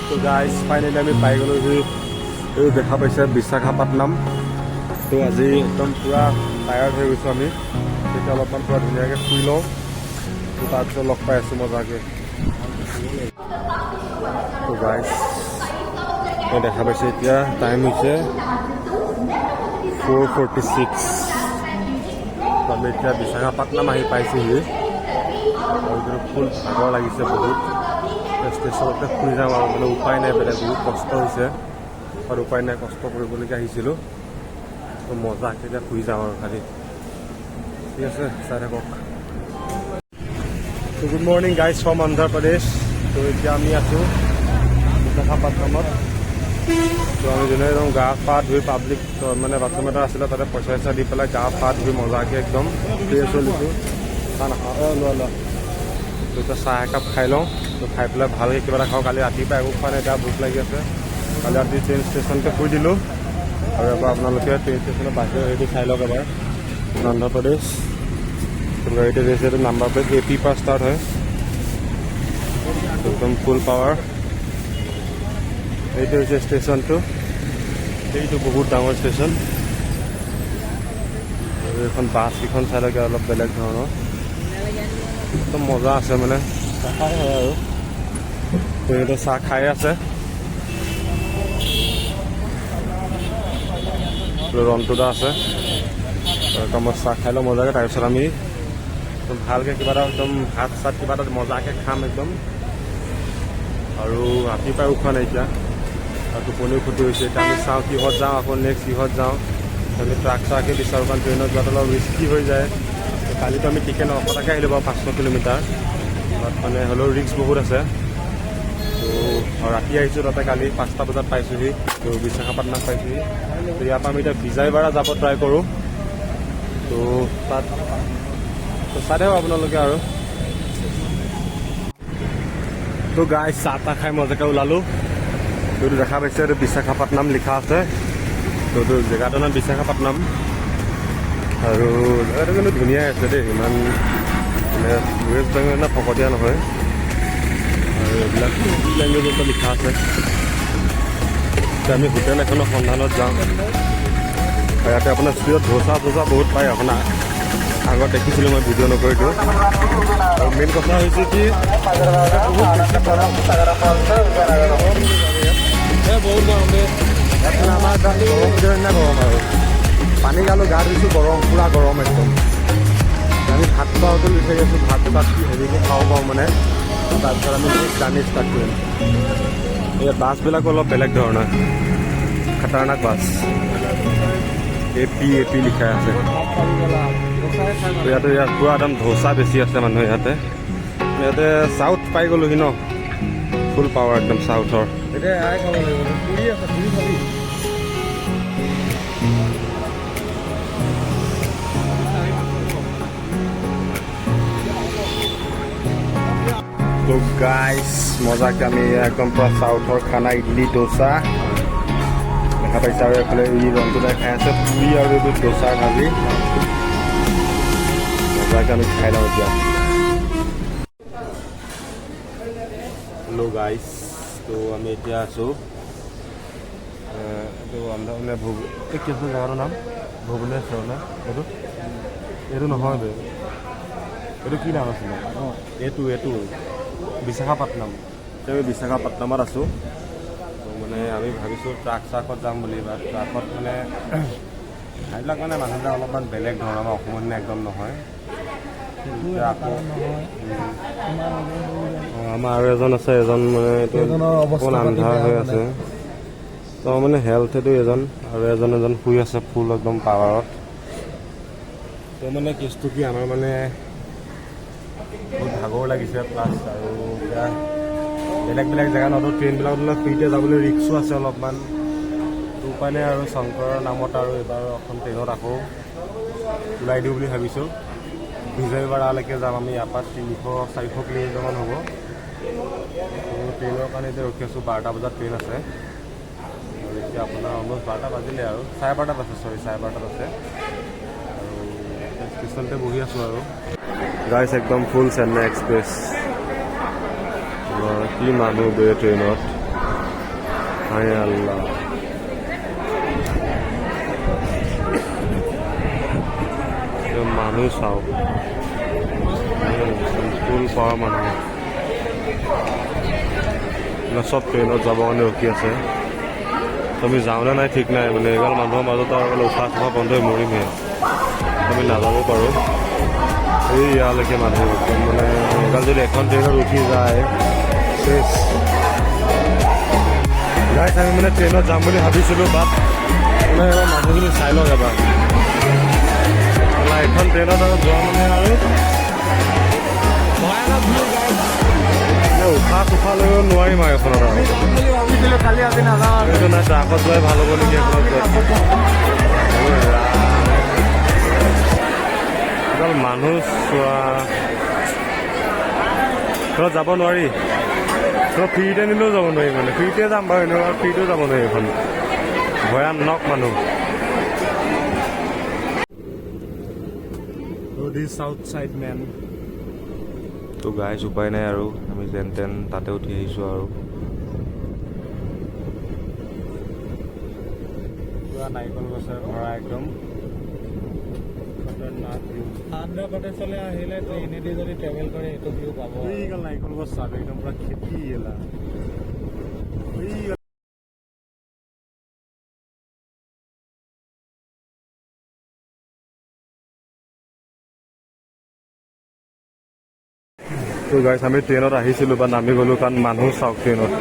তো guys finally আমি পাই গ'লোঁ যে এই দেখা পাইছে বিশাখাপট্টনম। তো আজি একদম পূৰা টায়াৰ্ড হৈ গৈছোঁ আমি, তেতিয়া অলপমান পূৰা ধুনীয়াকৈ শুই লওঁ। তো তাৰপিছত লগ পাই আছোঁ মজাকৈ। তো গাইজ মই দেখা পাইছোঁ এতিয়া টাইম হৈছে 4:46। তো আমি এতিয়া বিশাখাপট্টনম আহি পাইছোঁহি আৰু কিন্তু ফুল ভাগৰ লাগিছে বহুত। ষ্টেচনতে শুই যাওঁ আৰু মানে উপায় নাই, বেলেগ বহুত কষ্ট হৈছে আৰু উপায় নাই, কষ্ট কৰিবলৈকে আহিছিলোঁ। তো মজাকৈ এতিয়া শুই যাওঁ আৰু খালি। ঠিক আছে, চাই থাকক। তো good morning guys from Andhra Pradesh. তো এতিয়া আমি আছোঁ বিশাখাপট্টনমত। তো আমি যোনে একদম গা পা ধুই পাব্লিক মানে বাথৰুম এটা আছিলে, তাতে পইচা চইচা দি পেলাই গা পা ধুই মজাকৈ একদম ফ্ৰেছ হৈ লৈছোঁ। চাহ নাখাওঁ লোৱা। তো এতিয়া চাহ একাপ খাই লওঁ। তো খাই পেলাই ভালকৈ কিবা এটা খাওঁ। কালি ৰাতিপুৱা একো খোৱা নাই, এতিয়া ভোক লাগি আছে। কালি ৰাতি ট্ৰেইন ষ্টেচনতে শুই দিলোঁ। আৰু এবাৰ আপোনালোকে ট্ৰেইন ষ্টেচনৰ বাহিৰৰ হেৰিটো চাই লওক এবাৰ। অন্ধ্ৰ প্ৰদেশ গাড়ীটো দিছে, এইটো নাম্বাৰ প্লেট AP পৰা ষ্টাৰ্ট হয়, একদম ফুল পাৱাৰ। এইটো হৈছে ষ্টেচনটো, এইটো বহুত ডাঙৰ ষ্টেচন। আৰু এইখন বাছকেইখন চাই লওক, অলপ বেলেগ ধৰণৰ, একদম মজা আছে মানে। চাহ খাই হয় আৰু সিহঁতে চাহ খাই আছে। ৰন্টুদা আছে, মই চাহ খাই লওঁ মজাকৈ। তাৰপিছত আমি ভালকৈ কিবা এটা একদম ভাত চাত কিবা এটা মজাকৈ খাম একদম। আৰু ৰাতিপুৱাই উঠোৱা নাই এতিয়া, আৰু টোপনিও ক্ষতি হৈছে। এতিয়া আমি চাওঁ কিহত যাওঁ, আকৌ নেক্সট কিহত যাওঁ। আমি ট্ৰাক চাকে বিচাৰোঁ, কাৰণ ট্ৰেইনত যোৱাটো অলপ ৰিস্কি হৈ যায়। কালিতো আমি টিকেট 900 টকাকৈ আহিলোঁ বাৰু, 500 কিলোমিটাৰ। তাত মানে হ'লেও ৰিস্ক বহুত আছে। তো ৰাতি আহিছোঁ, তাতে কালি 5টা বজাত পাইছোঁহি। তো বিশাখাপট্টনম পাইছোঁহি। তো ইয়াৰ পৰা আমি এতিয়া বিজয়ৱাড়া যাব ট্ৰাই কৰোঁ। তো তাত চাই থাকক আপোনালোকে আৰু। তো গাই চাহ তাহ খাই মজাকৈ ওলালোঁ। তো এইটো দেখা পাইছে, এইটো বিশাখাপট্টনম লিখা আছে। তো এইটো জেগাটোৰ নাম বিশাখাপট্টনম। আৰু জেগাটো কিন্তু ধুনীয়াই আছে দেই, ইমান মানে ৱেষ্ট বেংগল না ফকতীয়া নহয়। আৰু এইবিলাক লেংগুৱেজতো লিখা আছে। এতিয়া আমি হোটেল এখনৰ সন্ধানত যাওঁ। ইয়াতে আপোনাৰ ষ্ট্ৰীটত ধোচা বহুত পায়। আপোনাৰ আগত দেখিছিলোঁ মই, ভিডিঅ' নকৰিলোঁ। আৰু মেইন কথা হৈছে কি বহুত গৰম দেই। আমাৰ তাত গৰম দিনা গৰম আৰু পানী গালোঁ, গা ধুইছোঁ, গৰম পূৰা গৰম একদম। আমি ভাত খোৱাওঁতে বিচাৰি আছোঁ, ভাত তাত কি হেৰিকৈ খাব পাৰোঁ মানে। তাৰপিছত আমি জাৰ্ণি ষ্টাৰ্ট কৰিম। ইয়াত বাছবিলাকো অলপ বেলেগ ধৰণৰ, খাতাৰনাক বাছ। AP লিখা আছে। ইয়াত পূৰা একদম ধোচা বেছি আছে মানুহ ইয়াতে। চাউথ পাই গ'লোহি ন, ফুল পাৱাৰ একদম চাউথৰ। তো গাইজ মজাকৈ আমি একদম পূৰা চাউথৰ খানা, ইডলি দোচা দেখা পাইছে। আৰু এইফালে ই ৰন্টুদাই খাই আছে পুৰি আৰু এইটো দোচাৰ ভাজি। মজাকৈ আমি খাই লওঁ এতিয়া। হেল্ল' গাইজ, তো আমি এতিয়া আছোঁ এইটো অন্ধ্ৰ মানে এই কি আছে জেগাটোৰ নাম? ভুৱনেশ্বৰ নে? এইটো নহয় বে, এইটো কি নাম আছিলে? এইটো বিশাখাপট্টনম। এতিয়া আমি বিশাখাপট্টনমত আছোঁ। তো মানে আমি ভাবিছোঁ ট্ৰাক চাকত যাম বুলি, বা ট্ৰাকত মানে ঠাইবিলাক মানে মানুহবিলাক অলপমান বেলেগ ধৰণৰ, আমাৰ অসমৰ নিচিনা একদম নহয়। আকৌ আমাৰ আৰু এজন আছে, এজন মানে এইটো অকণ আন্ধাৰ হৈ আছে। তো মানে হেল্থটো এজন, আৰু এজন শুই আছে ফুল একদম পাৱাৰত। তো মানে কেছটো কি, আমাৰ মানে বহুত ভাগৰ লাগিছে প্লাছ, আৰু এতিয়া বেলেগ জেগা নতুন ট্ৰেইনবিলাকত ফ্ৰীতে যাবলৈ ৰিক্সো আছে অলপমান। তো উপায় নাই আৰু, শংকৰৰ নামত আৰু এইবাৰ এখন ট্ৰেইনত আকৌ ওলাই দিওঁ বুলি ভাবিছোঁ। বিজয়ৱাড়ালৈকে যাম আমি, ইয়াৰ পৰা 300-400 কিলোমিটাৰমান হ'ব। তো ট্ৰেইনৰ কাৰণে এতিয়া ৰখি আছোঁ। 12টা বজাত ট্ৰেইন আছে। আৰু এতিয়া আপোনাৰ অলমষ্ট 12টা বাজিলে আৰু, 12:30 আছে, 12:30 আছে। আৰু ষ্টেচনতে বহি আছোঁ আৰু গাইছ, একদম ফুল চেন্নাই এক্সপ্ৰেছ। কি মানুহ বে ট্ৰেইনত। হায় আল্লাহ মানুহ চাওক ফুল পাৱাৰ মানুহ চব ট্ৰেইনত যাব কাৰণে ৰখি আছে আমি যাওঁনে নাই ঠিক নাই মানে এগাল মানুহৰ মাজত আৰু উশাহ চোশাহ বন্ধ হৈ মৰিমহে আমি নাযাব পাৰোঁ এই ইয়ালৈকে মানুহ মানে এগাল যদি এখন ট্ৰেইনত উঠি যায় গাইছ আমি মানে ট্ৰেইনত যাম বুলি ভাবিছিলোঁ বাট মানে মানুহখিনি চাই লওক এবাৰ এখন ট্ৰেইনত আৰু যোৱা মানে আৰু উশাহ চোশাহ লৈ নোৱাৰিম আৰু এখনত আৰু এইটো নাই ট্ৰাকত যোৱাই ভাল হ'ব নেকি এখনত এডাল মানুহ চোৱা এখনত যাব নোৱাৰি ফ্ৰীতে নিলেও যাব নোৱাৰি মানে ফ্ৰীতে যাম বাৰু এনেকুৱা ফ্ৰীতেও যাব নোৱাৰি এখন ভয়ানক মানুহ চাউথ চাইড মেন তো গাইজ উপায় নাই আৰু আমি যেন তেন তাতে উঠি আহিছোঁ আৰু পুৰা নাৰিকল গছে ভৰা একদম আন্ধ্ৰপ্ৰদেশলৈ আহিলে ট্ৰেইনেদি যদি ট্ৰেভেল কৰে এইটো ভিউ পাব নাৰিকল গছ চাব একদম পুৰা খেতি এলা তো গাইছ আমি ট্ৰেইনত আহিছিলোঁ বা নামি গ'লোঁ কাৰণ মানুহ চাওক ট্ৰেইনত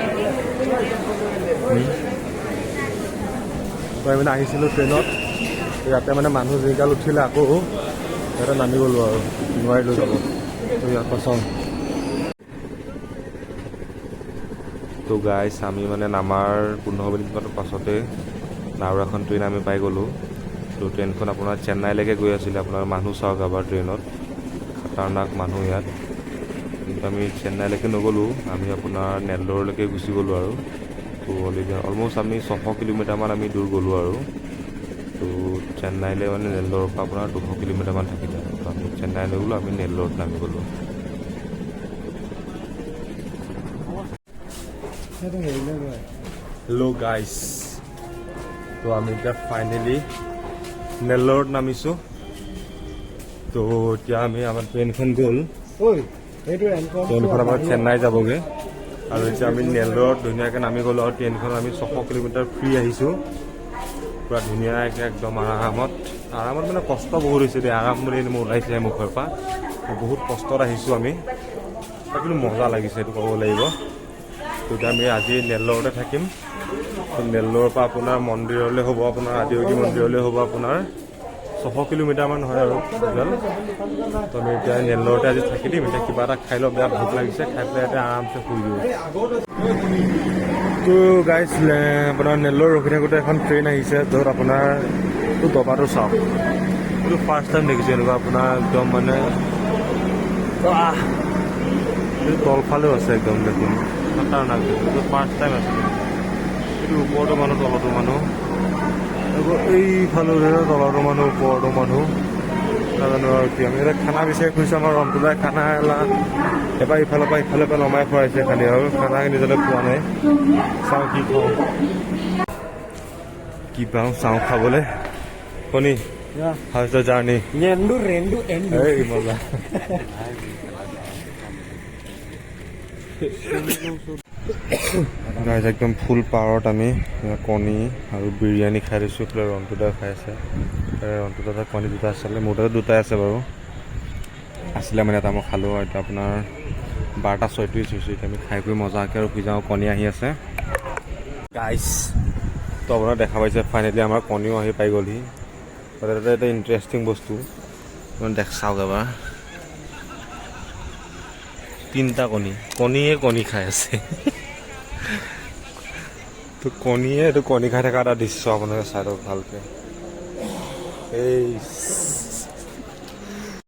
তো আমি আহিছিলোঁ ট্ৰেইনত ইয়াতে মানে মানুহ যিগাল উঠিলে আকৌ ইয়াতে নামি গ'লোঁ আৰু নোৱাৰিলোঁ যাব তো ইয়াৰ পাছত তো গাইছ আমি মানে নামাৰ 15 মিনিটমানৰ পাছতে আৰু এখন ট্ৰেইন আমি পাই গ'লোঁ তো ট্ৰেইনখন আপোনাৰ চেন্নাইলৈকে গৈ আছিলে আপোনাৰ মানুহ চাওক এবাৰ ট্ৰেইনত খাতাৰনাক মানুহ ইয়াত কিন্তু আমি চেন্নাইলৈকে নগ'লোঁ আমি আপোনাৰ নেল্ল'ৰলৈকে গুচি গ'লোঁ আৰু তো অলম'ষ্ট আমি 600 কিলোমিটাৰমান আমি দূৰ গ'লোঁ আৰু তো চেন্নাইলৈ মানে নেল্ল'ৰৰ পৰা আপোনাৰ 200 কিলোমিটাৰমান থাকিলে তো আমি চেন্নাইলৈ গ'লোঁ আমি নেল্ল'ৰত নামি গ'লোঁ হেল্ল' গাইছ তো আমি এতিয়া ফাইনেলি নেল্ল'ৰত নামিছোঁ তো এতিয়া আমি আমাৰ ট্ৰেইনখন গ'ল ট্ৰেইনখন আমাৰ চেন্নাই যাবগৈ আৰু এতিয়া আমি নেল্ল'ৰত ধুনীয়াকৈ নামি গ'লোঁ আৰু ট্ৰেইনখন আমি 600 কিলোমিটাৰ ফ্ৰী আহিছোঁ পুৰা ধুনীয়াকৈ একদম আৰামত মানে কষ্ট বহুত হৈছে দেই আৰাম বুলি মোৰ ওলাইছে মুখৰ পৰা বহুত কষ্টত আহিছোঁ আমি কিন্তু মজা লাগিছে এইটো ক'ব লাগিব তো এতিয়া আমি আজি নেল্ল'ৰতে থাকিম নেল্ল'ৰৰ পৰা আপোনাৰ মন্দিৰলৈ হ'ব আপোনাৰ আদিয়োগী মন্দিৰলৈ হ'ব আপোনাৰ 600 কিলোমিটাৰমান হয় আৰু তো আমি এতিয়া নেল্ল'ৰতে আজি থাকি দিম এতিয়া কিবা এটা খাই লওঁ বেয়া ভোক লাগিছে খাই পেলাই এতিয়া আৰামছে শুই দিওঁ তো গাইছ আপোনাৰ নেল্ল'ৰ ৰখি থাকোঁতে এখন ট্ৰেইন আহিছে য'ত আপোনাৰ তো দবাটো চাওক এইটো ফাৰ্ষ্ট টাইম দেখিছোঁ এনেকুৱা আপোনাৰ একদম মানে তলফালেও আছে একদম দেখোন খাতাৰনাক এইটো ফাৰ্ষ্ট টাইম আছে এইটো ওপৰতো মানুহ তলতো মানুহ এইফালে তলতো মানুহ ওপৰতো মানুহ নাজানো আৰু কি আমি এতিয়া খানা বিচাৰি ফুৰিছোঁ আমাৰ ৰন্তুদাই খানা এবাৰ ইফালৰ পৰা ইফালে পৰা নমাই খুৱাইছে খালি আৰু খানাখিনি নিজলৈ পোৱা নাই চাওঁ কি খাওঁ কি পাওঁ চাওঁ খাবলৈ কণী হাউচ দ্য জাৰ্ণি এই মজা গাইজ একদম ফুল পাৱাৰত আমি কণী আৰু বিৰিয়ানী খাই দিছোঁ এইফালে ৰন্তুদাই খাই আছে ৰন্তুদাৰ কণী দুটা আছিলে মোৰ তাতে দুটাই আছে বাৰু আছিলে মানে এটা মই খালোঁ আৰু এতিয়া আপোনাৰ 12:36 হৈছে এতিয়া আমি খাই কৰি মজাকৈ আৰু শুই যাওঁ কণী আহি আছে গাইজ তো আপোনাৰ দেখা পাইছে ফাইনেলি আমাৰ কণীও আহি পাই গ'লহি তাতে এটা ইণ্টাৰেষ্টিং বস্তু চাওক এবাৰ 3টা কণী খাই আছে তো কণীয়ে এইটো কণী খাই থকা এটা দৃশ্য আপোনালোকে চাই লওক ভালকৈ এই